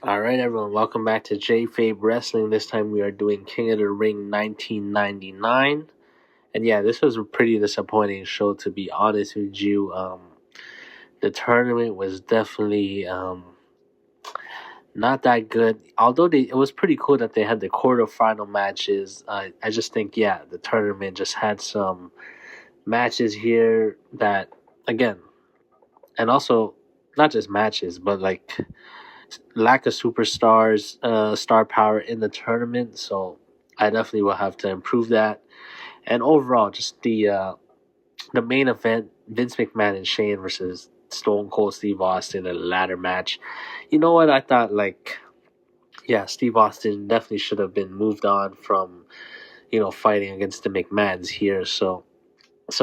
All right, everyone, welcome back to Jayfabe Wrestling. This time we are doing King of the Ring 1999. And yeah, this was a pretty disappointing show, to be honest with you. The tournament was definitely not that good. Although it was pretty cool that they had the quarterfinal matches. I just think, yeah, the tournament just had some matches here that, again, and also not just matches, but like lack of superstars, star power in the tournament. So I definitely will have to improve that. And overall, just the main event, Vince McMahon and Shane versus Stone Cold Steve Austin in a ladder match. You know what? I thought yeah, Steve Austin definitely should have been moved on from fighting against the McMahons here. So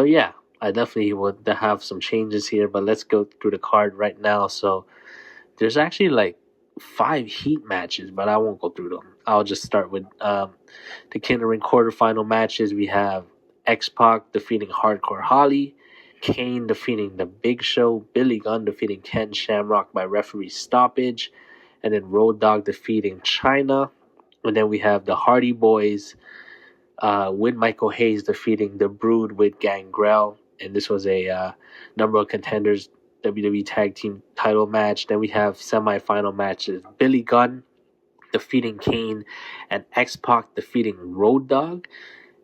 yeah, I definitely would have some changes here. But let's go through the card right now. So there's actually like 5 heat matches, but I won't go through them. I'll just start with the King of the Ring quarterfinal matches. We have X-Pac defeating Hardcore Holly, Kane defeating The Big Show, Billy Gunn defeating Ken Shamrock by referee stoppage, and then Road Dogg defeating Chyna. And then we have the Hardy Boys with Michael Hayes defeating The Brood with Gangrel. And this was a number of contenders WWE Tag Team title match. Then we have semifinal matches. Billy Gunn defeating Kane and X-Pac defeating Road Dogg.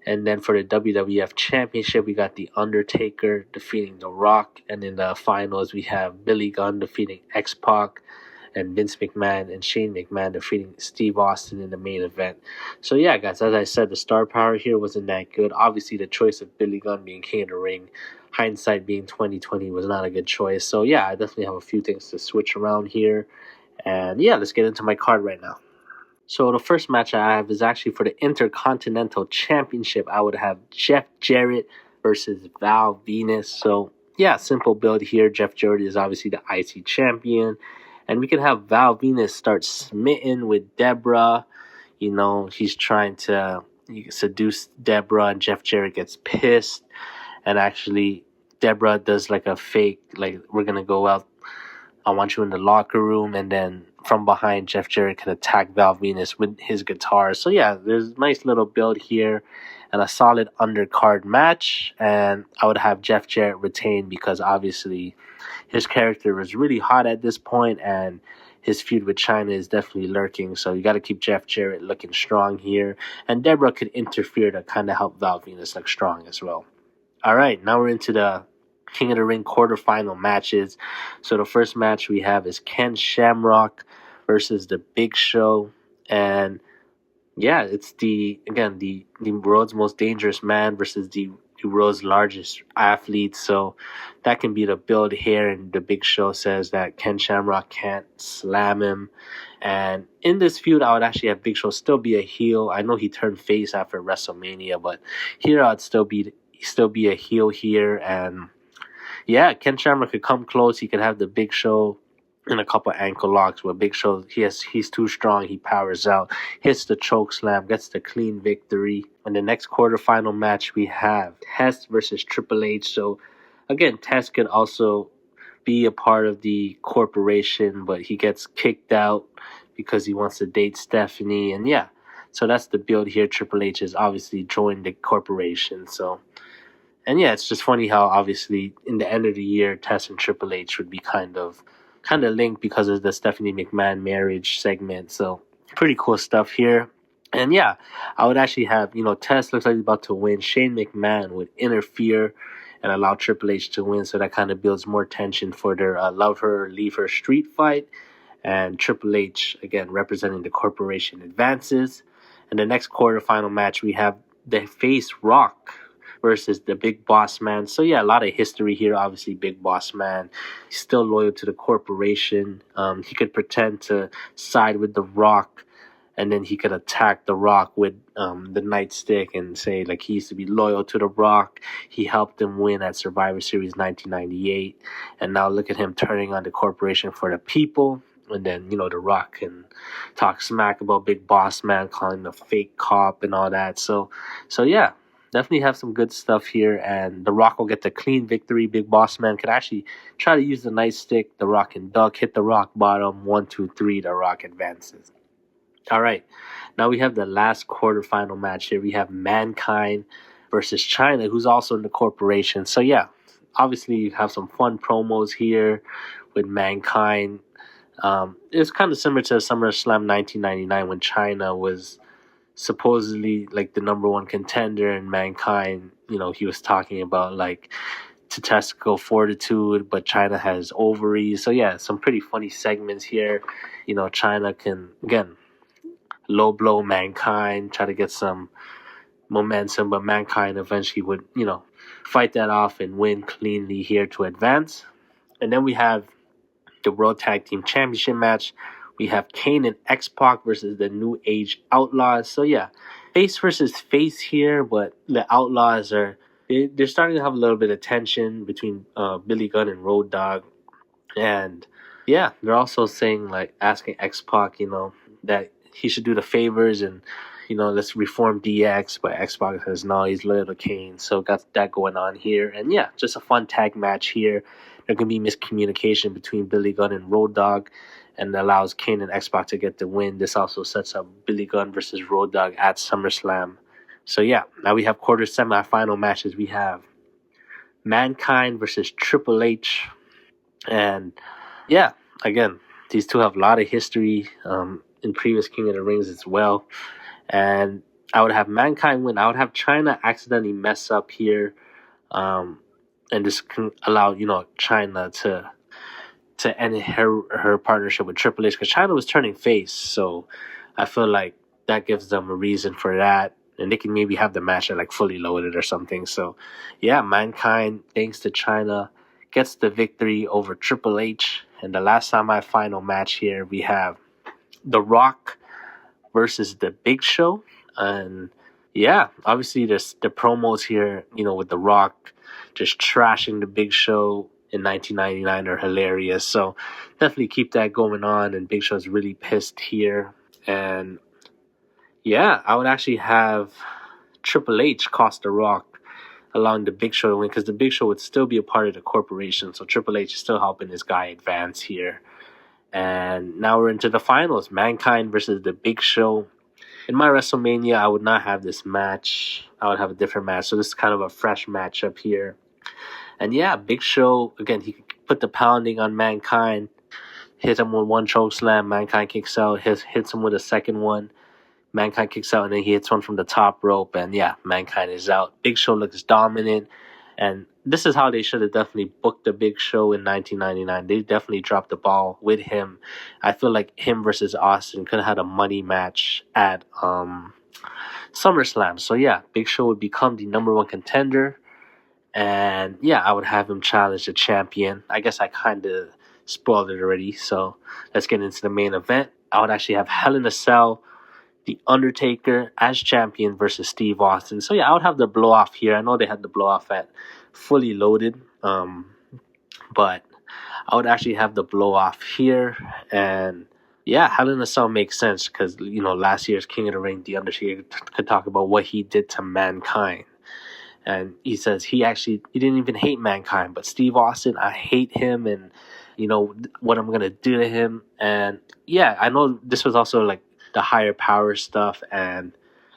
And then for the WWF Championship, we got The Undertaker defeating The Rock. And in the finals, we have Billy Gunn defeating X-Pac and Vince McMahon and Shane McMahon defeating Steve Austin in the main event. So yeah, guys, as I said, the star power here wasn't that good. Obviously, the choice of Billy Gunn being King of the Ring, hindsight being 2020, was not a good choice. So yeah, I definitely have a few things to switch around here. And yeah, let's get into my card right now. So the first match I have is actually for the Intercontinental Championship. I would have Jeff Jarrett versus Val Venis. So yeah, simple build here. Jeff Jarrett is obviously the IC champion. And we can have Val Venis start smitten with Deborah. He's trying to seduce Deborah, and Jeff Jarrett gets pissed. And actually, Deborah does like a fake, like, we're going to go out, I want you in the locker room, and then from behind, Jeff Jarrett can attack Val Venis with his guitar. So yeah, there's a nice little build here and a solid undercard match. And I would have Jeff Jarrett retain because obviously his character was really hot at this point, and his feud with Chyna is definitely lurking. So you got to keep Jeff Jarrett looking strong here. And Deborah could interfere to kind of help Val Venis look strong as well. All right, now we're into the King of the Ring quarterfinal matches. So the first match we have is Ken Shamrock versus The Big Show. And yeah, it's the world's most dangerous man versus the world's largest athlete. So that can be the build here. And The Big Show says that Ken Shamrock can't slam him. And in this feud, I would actually have Big Show still be a heel. I know he turned face after WrestleMania, but here I'd still be a heel here. And yeah, Ken Shamrock could come close. He could have the Big Show in a couple ankle locks where Big Show, he's too strong. He powers out, hits the choke slam, gets the clean victory. In the next quarterfinal match, we have Test versus Triple H. So again, Test could also be a part of the corporation, but he gets kicked out because he wants to date Stephanie. And yeah, so that's the build here. Triple H has obviously joined the corporation. So, and yeah, it's just funny how obviously in the end of the year, Test and Triple H would be kind of linked because of the Stephanie McMahon marriage segment. So pretty cool stuff here. And yeah, I would actually have, Test looks like he's about to win. Shane McMahon would interfere and allow Triple H to win. So that kind of builds more tension for their love her, leave her street fight. And Triple H, again, representing the corporation, advances. And the next quarterfinal match, we have the face Rock versus the Big Boss Man. So yeah, a lot of history here. Obviously, Big Boss Man, he's still loyal to the corporation. He could pretend to side with The Rock, and then he could attack The Rock with the nightstick and say like he used to be loyal to The Rock. He helped him win at Survivor Series 1998, and now look at him turning on the corporation for the people. And then, The Rock can talk smack about Big Boss Man, calling him a fake cop and all that. So yeah, definitely have some good stuff here. And The Rock will get the clean victory. Big Boss Man could actually try to use the nightstick. The Rock can duck, hit the Rock bottom. 1, 2, 3. The Rock advances. All right. Now we have the last quarterfinal match here. We have Mankind versus Chyna, who's also in the corporation. So, yeah, obviously you have some fun promos here with Mankind. It's kind of similar to SummerSlam 1999 when Chyna was supposedly like the number one contender, and Mankind, he was talking about like testicle fortitude, but Chyna has ovaries. So yeah, some pretty funny segments here. Chyna can again low blow Mankind, try to get some momentum, but Mankind eventually would fight that off and win cleanly here to advance. And then we have the World Tag Team Championship match. We have Kane and X-Pac versus the New Age Outlaws. So yeah, face versus face here, but the Outlaws they're starting to have a little bit of tension between Billy Gunn and Road Dogg. And yeah, they're also saying, like, asking X-Pac, that he should do the favors and, let's reform DX. But X-Pac says, no, he's loyal to Kane. So got that going on here. And yeah, just a fun tag match here. There can be miscommunication between Billy Gunn and Road Dogg and allows Kane and X-Pac to get the win. This also sets up Billy Gunn versus Road Dogg at SummerSlam. So yeah, now we have quarter semifinal matches. We have Mankind versus Triple H. And yeah, again, these two have a lot of history in previous King of the Rings as well. And I would have Mankind win. I would have Chyna accidentally mess up here, and this can allow Chyna to end her partnership with Triple H, because Chyna was turning face. So I feel like that gives them a reason for that, and they can maybe have the match at like Fully Loaded or something. So yeah, Mankind, thanks to Chyna, gets the victory over Triple H. And the last semi-final match here, we have The Rock versus The Big Show. And yeah, obviously there's the promos here, with The Rock just trashing The Big Show in 1999 are hilarious. So definitely keep that going on. And Big Show's really pissed here. And yeah, I would actually have Triple H cost The Rock, allowing The Big Show to win, because The Big Show would still be a part of the corporation. So Triple H is still helping this guy advance here. And now we're into the finals. Mankind versus The Big Show. In my WrestleMania, I would not have this match. I would have a different match. So this is kind of a fresh matchup here. And yeah, Big Show, again, he could put the pounding on Mankind, hit him with one choke slam, Mankind kicks out, hits him with a second one. Mankind kicks out, and then he hits one from the top rope, and yeah, Mankind is out. Big Show looks dominant, and this is how they should have definitely booked the Big Show in 1999. They definitely dropped the ball with him. I feel like him versus Austin could have had a money match at SummerSlam. So yeah, Big Show would become the number one contender, and yeah, I would have him challenge the champion. I guess I kind of spoiled it already, so let's get into the main event. I would actually have Hell in a Cell, The Undertaker as champion versus Steve Austin. So yeah, I would have the blow off here. I know they had the blow off at Fully Loaded, but I would actually have the blow off here. And yeah, Hell in a Cell makes sense because last year's King of the Ring, The Undertaker, could talk about what he did to Mankind. And he says he didn't even hate Mankind, but Steve Austin, I hate him, and what I'm gonna do to him. And yeah, I know this was also like the higher power stuff, and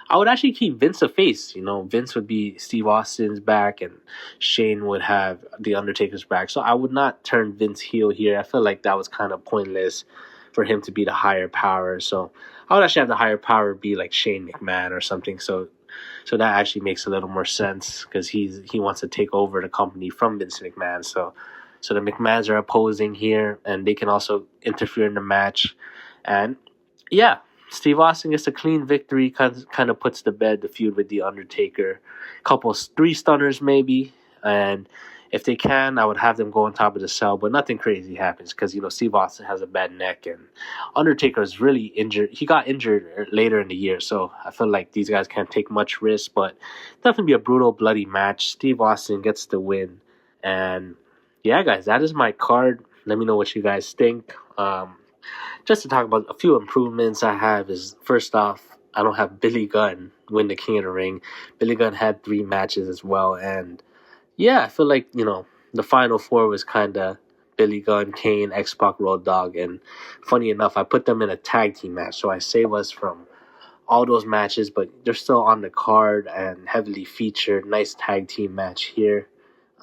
I would actually keep Vince a face. Vince would be Steve Austin's back, and Shane would have The Undertaker's back. So I would not turn Vince heel here. I feel like that was kind of pointless for him to be the higher power. So I would actually have the higher power be like Shane McMahon or something. So that actually makes a little more sense, because he wants to take over the company from Vince McMahon. So the McMahons are opposing here, and they can also interfere in the match. And yeah, Steve Austin gets a clean victory, kind of puts to bed the feud with The Undertaker. Three stunners maybe, and if they can, I would have them go on top of the cell, but nothing crazy happens because Steve Austin has a bad neck, and Undertaker is really injured. He got injured later in the year, so I feel like these guys can't take much risk, but definitely be a brutal, bloody match. Steve Austin gets the win, and yeah, guys, that is my card. Let me know what you guys think. Just to talk about a few improvements I have is, first off, I don't have Billy Gunn win the King of the Ring. Billy Gunn had 3 matches as well, and yeah, I feel like the final 4 was kind of Billy Gunn, Kane, X Pac, Road Dogg, and funny enough, I put them in a tag team match, so I save us from all those matches, but they're still on the card and heavily featured. Nice tag team match here.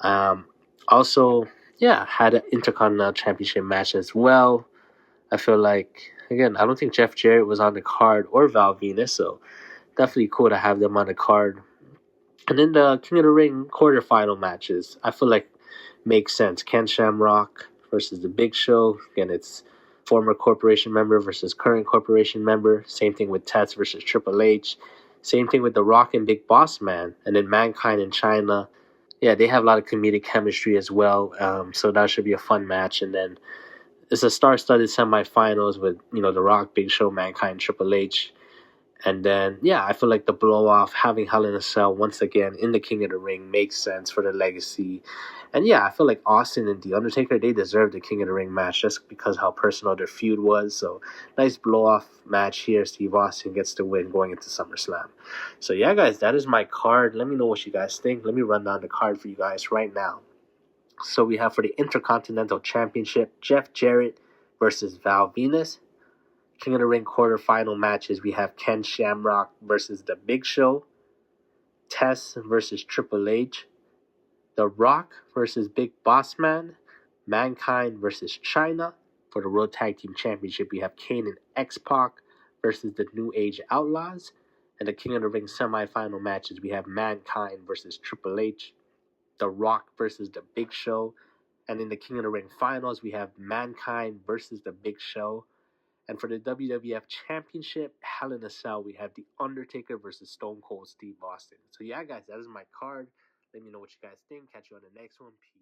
Um, Also, yeah, had an Intercontinental Championship match as well. I feel like, again, I don't think Jeff Jarrett was on the card or Val Venis, so definitely cool to have them on the card. And then the King of the Ring quarterfinal matches, I feel like makes sense. Ken Shamrock versus the Big Show. Again, it's former corporation member versus current corporation member. Same thing with Tets versus Triple H. Same thing with The Rock and Big Boss Man. And then Mankind and Chyna. Yeah, they have a lot of comedic chemistry as well. So that should be a fun match. And then it's a star-studded semifinals with The Rock, Big Show, Mankind, Triple H. And then, yeah, I feel like the blow off, having Hell in a Cell once again in the King of the Ring makes sense for the legacy. And yeah, I feel like Austin and The Undertaker, they deserve the King of the Ring match just because how personal their feud was. So, nice blow off match here. Steve Austin gets the win going into SummerSlam. So, yeah, guys, that is my card. Let me know what you guys think. Let me run down the card for you guys right now. So, we have for the Intercontinental Championship, Jeff Jarrett versus Val Venis. King of the Ring quarterfinal matches, we have Ken Shamrock versus The Big Show, Tess versus Triple H, The Rock versus Big Boss Man, Mankind versus Chyna. For the World Tag Team Championship, we have Kane and X-Pac versus the New Age Outlaws. And the King of the Ring semifinal matches, we have Mankind versus Triple H, The Rock versus The Big Show. And in the King of the Ring finals, we have Mankind versus The Big Show. And for the WWF Championship, Hell in a Cell, we have The Undertaker versus Stone Cold Steve Austin. So yeah, guys, that is my card. Let me know what you guys think. Catch you on the next one. Peace.